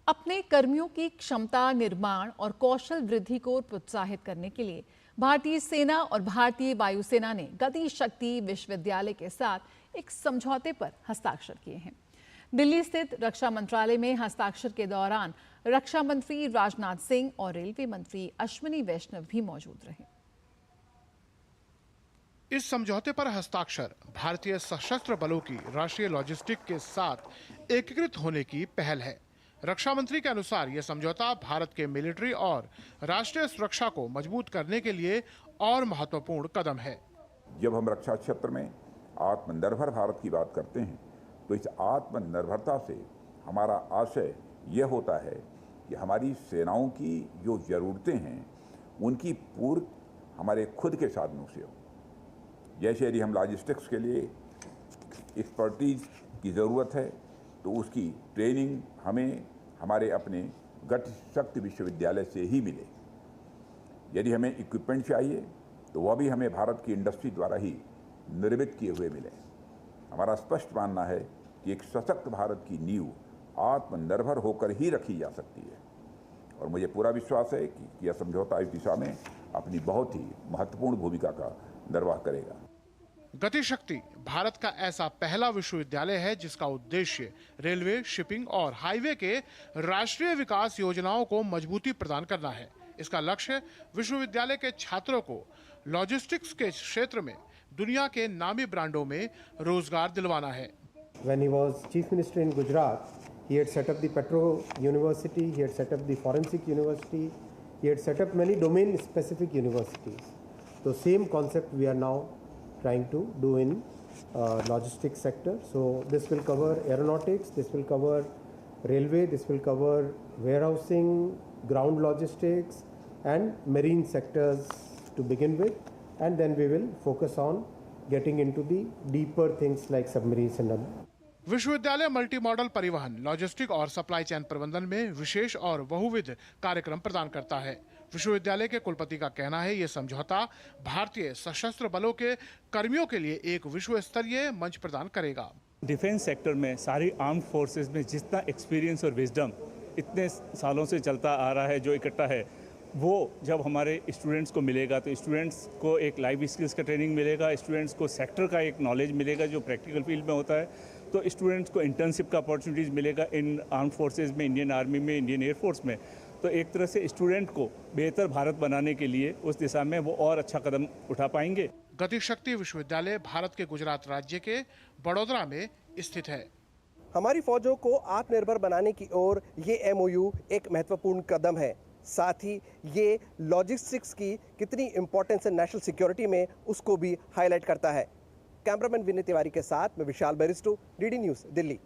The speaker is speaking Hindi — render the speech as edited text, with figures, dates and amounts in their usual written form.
अपने कर्मियों की क्षमता निर्माण और कौशल वृद्धि को प्रोत्साहित करने के लिए भारतीय सेना और भारतीय वायुसेना ने गति शक्ति विश्वविद्यालय के साथ एक समझौते पर हस्ताक्षर किए हैं। दिल्ली स्थित रक्षा मंत्रालय में हस्ताक्षर के दौरान रक्षा मंत्री राजनाथ सिंह और रेलवे मंत्री अश्विनी वैष्णव भी मौजूद रहे। इस समझौते पर हस्ताक्षर भारतीय सशस्त्र बलों की राष्ट्रीय लॉजिस्टिक के साथ एकीकृत होने की पहल है। रक्षा मंत्री के अनुसार यह समझौता भारत के मिलिट्री और राष्ट्रीय सुरक्षा को मजबूत करने के लिए और महत्वपूर्ण कदम है। जब हम रक्षा क्षेत्र में आत्मनिर्भर भारत की बात करते हैं तो इस आत्मनिर्भरता से हमारा आशय यह होता है कि हमारी सेनाओं की जो ज़रूरतें हैं उनकी पूर्ति हमारे खुद के साधनों से हो। जैसे यदि हम लॉजिस्टिक्स के लिए एक्सपर्टीज की ज़रूरत है तो उसकी ट्रेनिंग हमें हमारे अपने गति शक्ति विश्वविद्यालय से ही मिले। यदि हमें इक्विपमेंट चाहिए तो वह भी हमें भारत की इंडस्ट्री द्वारा ही निर्मित किए हुए मिले। हमारा स्पष्ट मानना है कि एक सशक्त भारत की नींव आत्मनिर्भर होकर ही रखी जा सकती है और मुझे पूरा विश्वास है कि यह समझौता इस दिशा में अपनी बहुत ही महत्वपूर्ण भूमिका का निर्वाह करेगा। गति शक्ति भारत का ऐसा पहला विश्वविद्यालय है जिसका उद्देश्य रेलवे, शिपिंग और हाईवे के राष्ट्रीय विकास योजनाओं को मजबूती प्रदान करना है। इसका लक्ष्य विश्वविद्यालय के छात्रों को लॉजिस्टिक्स के क्षेत्र में दुनिया के नामी ब्रांडों में रोजगार दिलवाना है। When he was Chief Minister in Gujarat, he had set up the Petro University, he had set up the Forensic University, he had set up many domain-specific universities. So same concept we are now trying to do in logistics sector. So this will cover aeronautics, this will cover railway, this will cover warehousing, ground logistics and marine sectors to begin with, and then we will focus on getting into the deeper things like submarines and other. विश्वविद्यालय मल्टी मॉडल परिवहन, लॉजिस्टिक और सप्लाई चेन प्रबंधन में विशेष और बहुविध कार्यक्रम प्रदान करता है। विश्वविद्यालय के कुलपति का कहना है ये समझौता भारतीय सशस्त्र बलों के कर्मियों के लिए एक विश्व स्तरीय मंच प्रदान करेगा। डिफेंस सेक्टर में सारी आर्म्ड फोर्सेस में जितना एक्सपीरियंस और विजडम इतने सालों से चलता आ रहा है, जो इकट्ठा है, वो जब हमारे स्टूडेंट्स को मिलेगा तो स्टूडेंट्स को एक लाइफ स्किल्स का ट्रेनिंग मिलेगा, स्टूडेंट्स को सेक्टर का एक नॉलेज मिलेगा जो प्रैक्टिकल फील्ड में होता है, तो स्टूडेंट्स को इंटर्नशिप का अपॉर्चुनिटीज़ मिलेगा इन आर्म्ड फोर्सेस में, इंडियन आर्मी में, इंडियन एयरफोर्स में। तो एक तरह से स्टूडेंट को बेहतर भारत बनाने के लिए उस दिशा में वो और अच्छा कदम उठा पाएंगे। गति शक्ति विश्वविद्यालय भारत के गुजरात राज्य के बड़ोदरा में स्थित है। हमारी फौजों को आत्मनिर्भर बनाने की ओर ये MOU एक महत्वपूर्ण कदम है। साथ ही ये लॉजिस्टिक्स की कितनी इंपॉर्टेंस है नेशनल सिक्योरिटी में, उसको भी हाईलाइट करता है। कैमरामैन विनय तिवारी के साथ मैं विशाल बैरिस्टो, DD न्यूज़, दिल्ली।